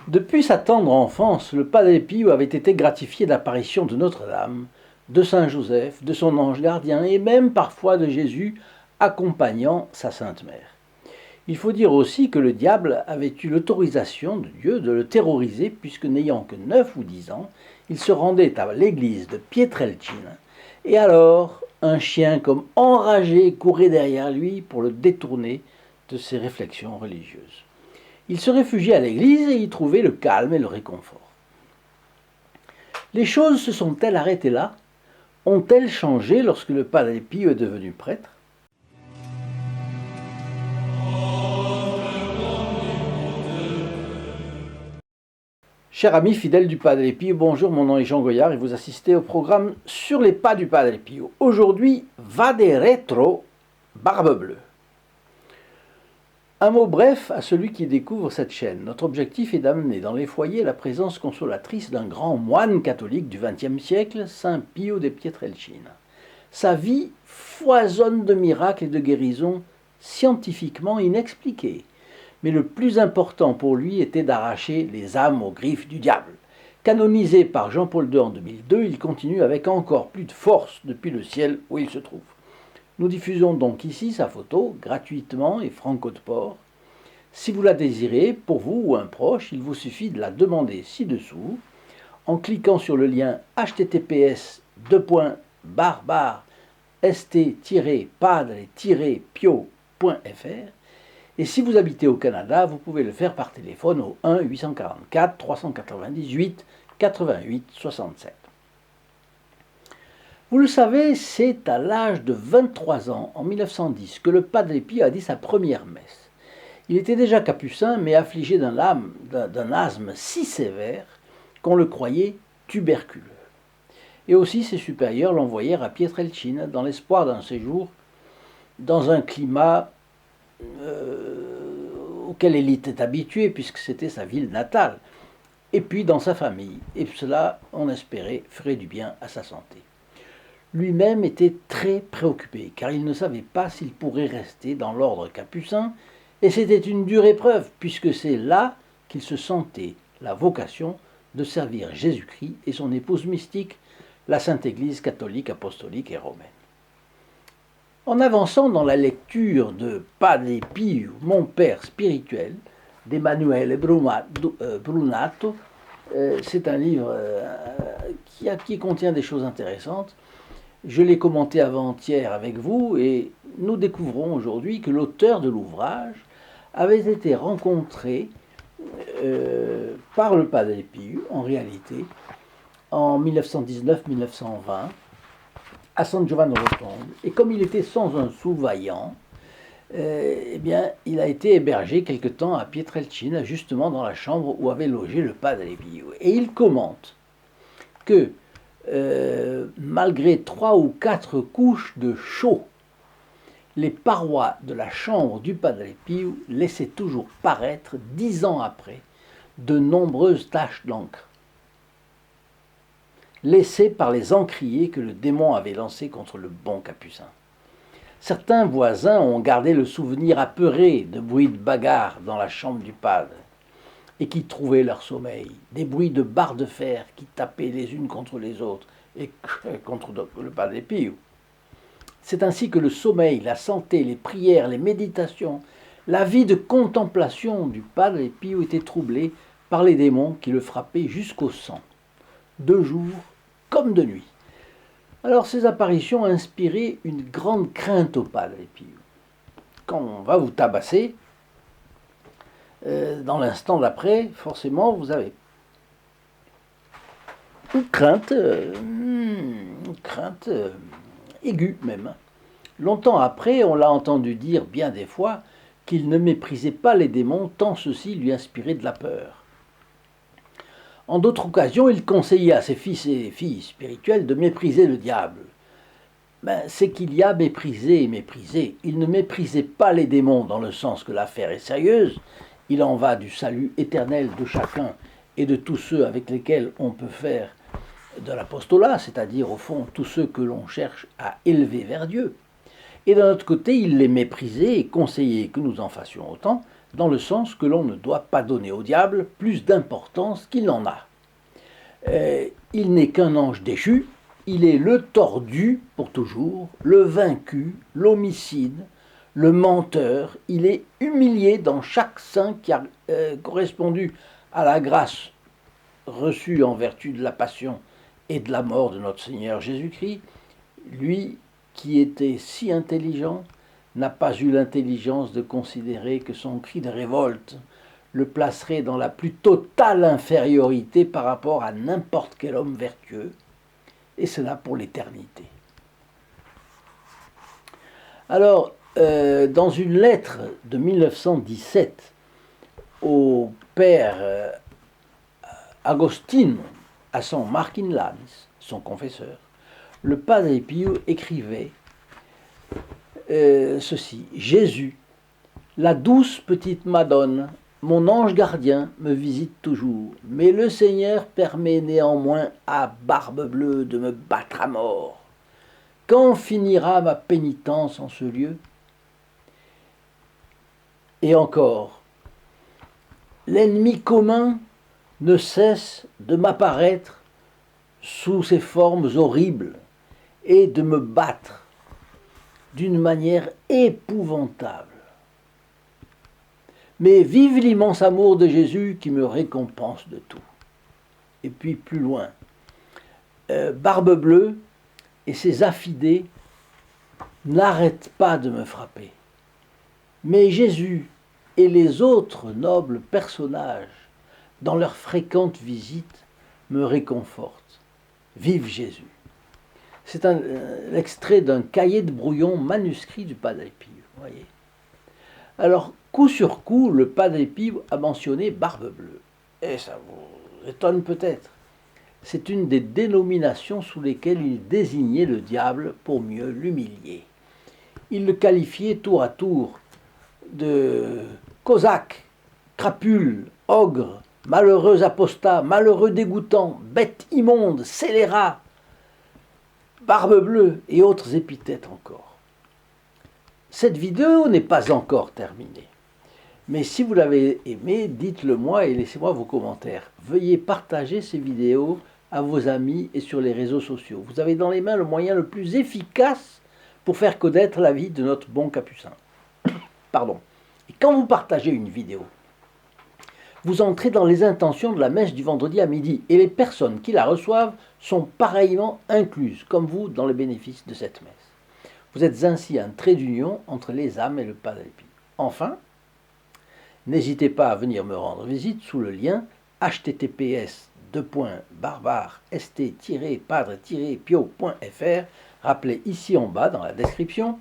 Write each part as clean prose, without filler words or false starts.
Depuis sa tendre enfance, le Padre Pio avait été gratifié d'apparitions de Notre-Dame, de Saint Joseph, de son ange gardien et même parfois de Jésus accompagnant sa Sainte Mère. Il faut dire aussi que le diable avait eu l'autorisation de Dieu de le terroriser puisque n'ayant que 9 ou 10 ans, il se rendait à l'église de Pietrelcina et alors un chien comme enragé courait derrière lui pour le détourner de ses réflexions religieuses. Il se réfugiait à l'église et y trouvait le calme et le réconfort. Les choses se sont-elles arrêtées là? Ont-elles changé lorsque le Padre Pio est devenu prêtre? Chers amis fidèles du Padre Pio, bonjour, mon nom est Jean Goyard et vous assistez au programme Sur les pas du Padre Pio. Aujourd'hui, Vade Retro, Barbe Bleue. Un mot bref à celui qui découvre cette chaîne. Notre objectif est d'amener dans les foyers la présence consolatrice d'un grand moine catholique du XXe siècle, Saint Pio de Pietrelcina. Sa vie foisonne de miracles et de guérisons scientifiquement inexpliqués. Mais le plus important pour lui était d'arracher les âmes aux griffes du diable. Canonisé par Jean-Paul II en 2002, il continue avec encore plus de force depuis le ciel où il se trouve. Nous diffusons donc ici sa photo, gratuitement et franco de port. Si vous la désirez, pour vous ou un proche, il vous suffit de la demander ci-dessous, en cliquant sur le lien https://st-padre-pio.fr. Et si vous habitez au Canada, vous pouvez le faire par téléphone au 1 844 398 88 67. Vous le savez, c'est à l'âge de 23 ans, en 1910, que le Padre Pio a dit sa première messe. Il était déjà capucin, mais affligé d'un asthme si sévère qu'on le croyait tuberculeux. Et aussi ses supérieurs l'envoyèrent à Pietrelcina dans l'espoir d'un séjour dans un climat auquel il était habitué, puisque c'était sa ville natale, et puis dans sa famille. Et cela, on espérait, ferait du bien à sa santé. Lui-même était très préoccupé, car il ne savait pas s'il pourrait rester dans l'ordre capucin, et c'était une dure épreuve, puisque c'est là qu'il se sentait la vocation de servir Jésus-Christ et son épouse mystique, la Sainte Église catholique, apostolique et romaine. En avançant dans la lecture de Padre Pio, mon père spirituel, d'Emanuele Brunato, c'est un livre qui contient des choses intéressantes. Je l'ai commenté avant-hier avec vous et nous découvrons aujourd'hui que l'auteur de l'ouvrage avait été rencontré par le Padre Pio, en réalité, en 1919-1920, à San Giovanni Rotondo. Et comme il était sans un sous-vaillant, eh bien, il a été hébergé quelque temps à Pietrelcina, justement dans la chambre où avait logé le Padre Pio. Et il commente que malgré 3 ou 4 couches de chaux, les parois de la chambre du Padre Pio laissaient toujours paraître, 10 ans après, de nombreuses taches d'encre, laissées par les encriers que le démon avait lancés contre le bon capucin. Certains voisins ont gardé le souvenir apeuré de bruits de bagarre dans la chambre du Padre, et qui trouvaient leur sommeil, des bruits de barres de fer qui tapaient les unes contre les autres et contre le Padre Pio. C'est ainsi que le sommeil, la santé, les prières, les méditations, la vie de contemplation du Padre Pio étaient troublés par les démons qui le frappaient jusqu'au sang, de jour comme de nuit. Alors ces apparitions inspiraient une grande crainte au Padre Pio. Quand on va vous tabasser, dans l'instant d'après, forcément, vous avez une crainte aiguë même. Longtemps après, on l'a entendu dire bien des fois qu'il ne méprisait pas les démons tant ceux-ci lui inspiraient de la peur. En d'autres occasions, il conseillait à ses fils et filles spirituels de mépriser le diable. C'est qu'il y a méprisé et méprisé. Il ne méprisait pas les démons dans le sens que l'affaire est sérieuse. Il en va du salut éternel de chacun et de tous ceux avec lesquels on peut faire de l'apostolat, c'est-à-dire au fond tous ceux que l'on cherche à élever vers Dieu. Et d'un autre côté, il les méprisait et conseillait que nous en fassions autant dans le sens que l'on ne doit pas donner au diable plus d'importance qu'il n'en a. Il n'est qu'un ange déchu, il est le tordu pour toujours, le vaincu, l'homicide, le menteur, il est humilié dans chaque sein qui a correspondu à la grâce reçue en vertu de la passion et de la mort de notre Seigneur Jésus-Christ. Lui qui était si intelligent n'a pas eu l'intelligence de considérer que son cri de révolte le placerait dans la plus totale infériorité par rapport à n'importe quel homme vertueux, et cela pour l'éternité. Alors, dans une lettre de 1917 au père Agostino à San Martin-Lanz, son confesseur, le Padre Pio écrivait ceci: Jésus, la douce petite Madone, mon ange gardien, me visite toujours, mais le Seigneur permet néanmoins à Barbe Bleue de me battre à mort. Quand finira ma pénitence en ce lieu? Et encore, l'ennemi commun ne cesse de m'apparaître sous ses formes horribles et de me battre d'une manière épouvantable. Mais vive l'immense amour de Jésus qui me récompense de tout. Et puis plus loin, Barbe Bleue et ses affidés n'arrêtent pas de me frapper. Mais Jésus et les autres nobles personnages, dans leurs fréquentes visites, me réconfortent. Vive Jésus! C'est un extrait d'un cahier de brouillon manuscrit du Padre Pio. Voyez. Alors, coup sur coup, le Padre Pio a mentionné Barbe Bleue. Et ça vous étonne peut-être. C'est une des dénominations sous lesquelles il désignait le diable pour mieux l'humilier. Il le qualifiait tour à tour de cosaque, crapule, ogre, malheureux apostat, malheureux dégoûtant, bête immonde, scélérat, Barbe Bleue et autres épithètes encore. Cette vidéo n'est pas encore terminée. Mais si vous l'avez aimée, dites-le moi et laissez-moi vos commentaires. Veuillez partager ces vidéos à vos amis et sur les réseaux sociaux. Vous avez dans les mains le moyen le plus efficace pour faire connaître la vie de notre bon capucin. Pardon. Et quand vous partagez une vidéo, vous entrez dans les intentions de la messe du vendredi à midi et les personnes qui la reçoivent sont pareillement incluses, comme vous, dans les bénéfices de cette messe. Vous êtes ainsi un trait d'union entre les âmes et le Padre Pio. Enfin, n'hésitez pas à venir me rendre visite sous le lien https://st-padre-pio.fr, rappelé ici en bas dans la description.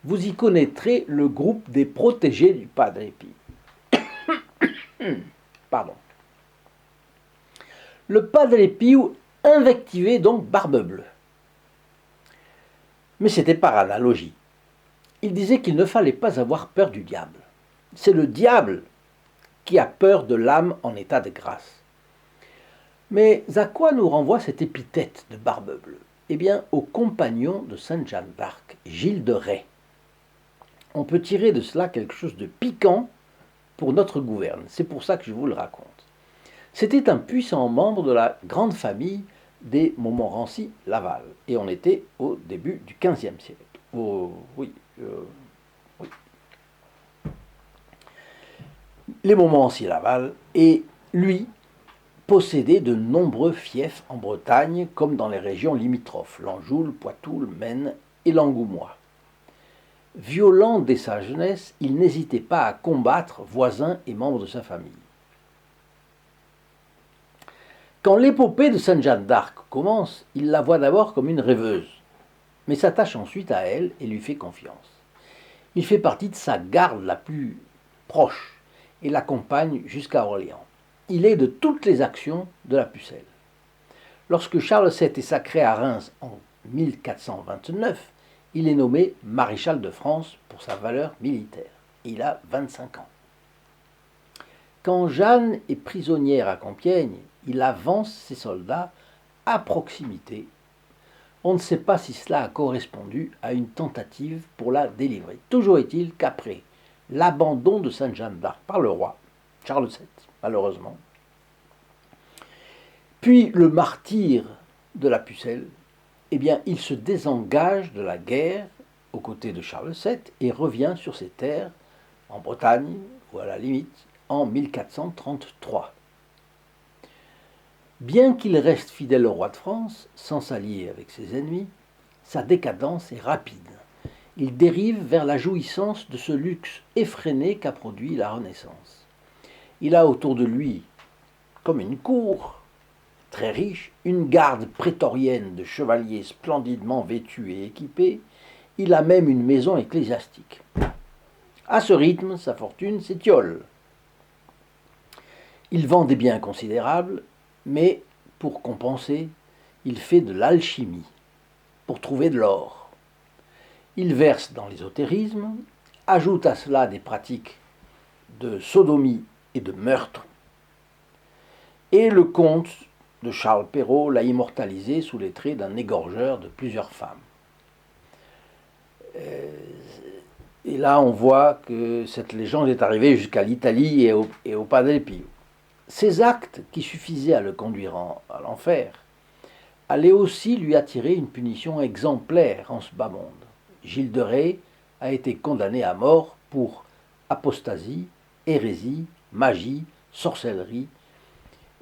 Vous y connaîtrez le groupe des protégés du Padre Pio. Pardon. Le Padre Pio invectivait donc Barbe Bleue. Mais c'était par analogie. Il disait qu'il ne fallait pas avoir peur du diable. C'est le diable qui a peur de l'âme en état de grâce. Mais à quoi nous renvoie cette épithète de Barbe Bleue? Eh bien, au compagnon de Sainte Jeanne d'Arc, Gilles de Rais. On peut tirer de cela quelque chose de piquant pour notre gouverne. C'est pour ça que je vous le raconte. C'était un puissant membre de la grande famille des Montmorency-Laval. Et on était au début du XVe siècle. Oui. Les Montmorency-Laval, et lui possédait de nombreux fiefs en Bretagne, comme dans les régions limitrophes, l'Anjou, le Poitou, le Maine et l'Angoumois. Violent dès sa jeunesse, il n'hésitait pas à combattre voisins et membres de sa famille. Quand l'épopée de Sainte Jeanne d'Arc commence, il la voit d'abord comme une rêveuse, mais s'attache ensuite à elle et lui fait confiance. Il fait partie de sa garde la plus proche et l'accompagne jusqu'à Orléans. Il est de toutes les actions de la pucelle. Lorsque Charles VII est sacré à Reims en 1429, il est nommé maréchal de France pour sa valeur militaire. Il a 25 ans. Quand Jeanne est prisonnière à Compiègne, il avance ses soldats à proximité. On ne sait pas si cela a correspondu à une tentative pour la délivrer. Toujours est-il qu'après l'abandon de Sainte Jeanne d'Arc par le roi, Charles VII, malheureusement. Puis le martyr de la Pucelle, eh bien, il se désengage de la guerre aux côtés de Charles VII et revient sur ses terres, en Bretagne, ou à la limite, en 1433. Bien qu'il reste fidèle au roi de France, sans s'allier avec ses ennemis, sa décadence est rapide. Il dérive vers la jouissance de ce luxe effréné qu'a produit la Renaissance. Il a autour de lui, comme une cour très riche, une garde prétorienne de chevaliers splendidement vêtus et équipés. Il a même une maison ecclésiastique. À ce rythme, sa fortune s'étiole. Il vend des biens considérables, mais pour compenser, il fait de l'alchimie, pour trouver de l'or. Il verse dans l'ésotérisme, ajoute à cela des pratiques de sodomie et de meurtre. Et le comte de Charles Perrault l'a immortalisé sous les traits d'un égorgeur de plusieurs femmes. Et là, on voit que cette légende est arrivée jusqu'à l'Italie et au Padre Pio. Ces actes, qui suffisaient à le conduire à l'enfer, allaient aussi lui attirer une punition exemplaire en ce bas monde. Gilles de Rais a été condamné à mort pour apostasie, hérésie, magie, sorcellerie,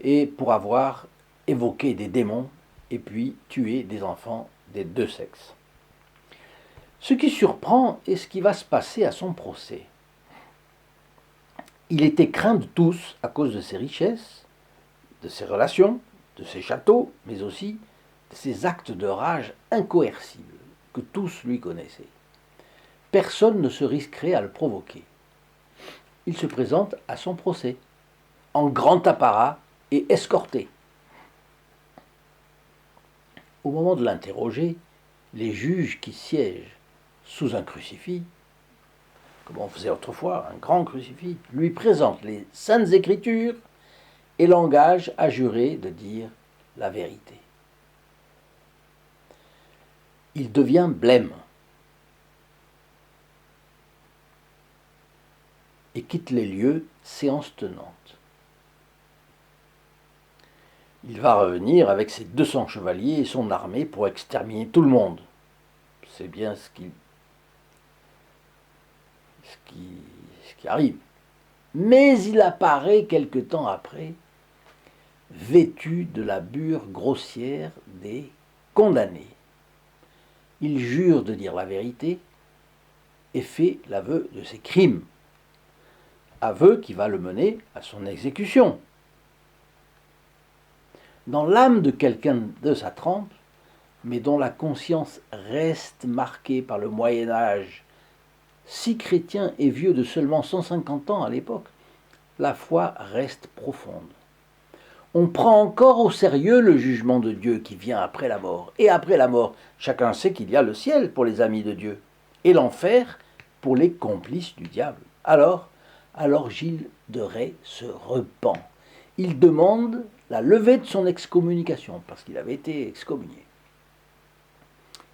et pour avoir évoqué des démons et puis tué des enfants des deux sexes. Ce qui surprend est ce qui va se passer à son procès. Il était craint de tous à cause de ses richesses, de ses relations, de ses châteaux, mais aussi de ses actes de rage incoercibles que tous lui connaissaient. Personne ne se risquerait à le provoquer. Il se présente à son procès, en grand apparat et escorté. Au moment de l'interroger, les juges qui siègent sous un crucifix, comme on faisait autrefois, un grand crucifix, lui présentent les Saintes Écritures et l'engagent à jurer de dire la vérité. Il devient blême et quitte les lieux, séance tenante. Il va revenir avec ses 200 chevaliers et son armée pour exterminer tout le monde. C'est bien ce qui arrive. Mais il apparaît quelque temps après, vêtu de la bure grossière des condamnés. Il jure de dire la vérité et fait l'aveu de ses crimes. Aveu qui va le mener à son exécution. Dans l'âme de quelqu'un de sa trempe, mais dont la conscience reste marquée par le Moyen-Âge, si chrétien et vieux de seulement 150 ans à l'époque, la foi reste profonde. On prend encore au sérieux le jugement de Dieu qui vient après la mort. Et après la mort, chacun sait qu'il y a le ciel pour les amis de Dieu et l'enfer pour les complices du diable. Alors Gilles de Rais se repent. Il demande la levée de son excommunication, parce qu'il avait été excommunié.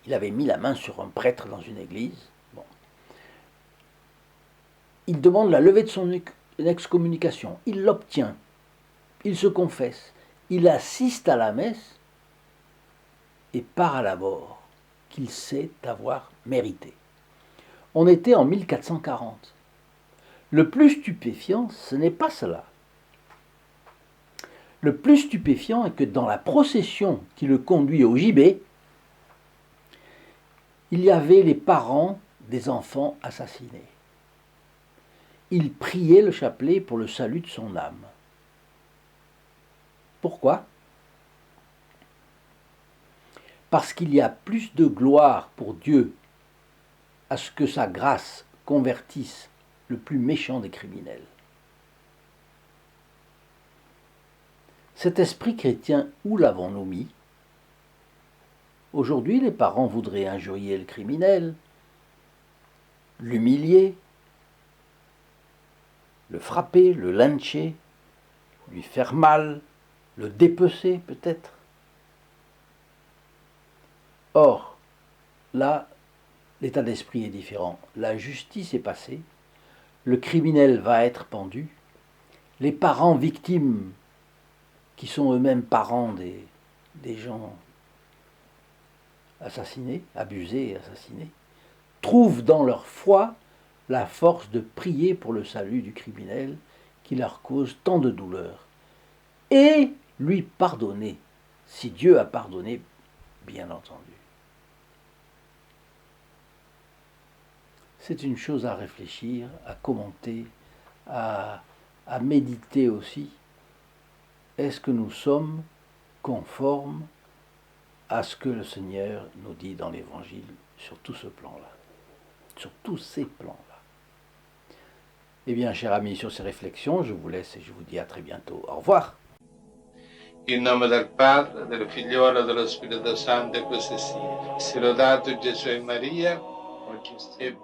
Il avait mis la main sur un prêtre dans une église. Bon. Il demande la levée de son excommunication. Il l'obtient. Il se confesse. Il assiste à la messe et part à la mort, qu'il sait avoir méritée. On était en 1440. Le plus stupéfiant, ce n'est pas cela. Le plus stupéfiant est que dans la procession qui le conduit au gibet, il y avait les parents des enfants assassinés. Il priait le chapelet pour le salut de son âme. Pourquoi ? Parce qu'il y a plus de gloire pour Dieu à ce que sa grâce convertisse le plus méchant des criminels. Cet esprit chrétien, où l'avons-nous mis ? Aujourd'hui, les parents voudraient injurier le criminel, l'humilier, le frapper, le lyncher, lui faire mal, le dépecer peut-être. Or, là, l'état d'esprit est différent. La justice est passée, le criminel va être pendu, les parents victimes, qui sont eux-mêmes parents des gens assassinés, abusés et assassinés, trouvent dans leur foi la force de prier pour le salut du criminel qui leur cause tant de douleur, et lui pardonner, si Dieu a pardonné, bien entendu. C'est une chose à réfléchir, à commenter, à méditer aussi. Est-ce que nous sommes conformes à ce que le Seigneur nous dit dans l'Évangile sur tout ce plan-là, sur tous ces plans-là? Eh bien, chers amis, sur ces réflexions, je vous laisse et je vous dis à très bientôt. Au revoir. In nome del Padre, del Figliolo e dello Spirito Santo, e così sia. Sia lodato Gesù e Maria, oggi e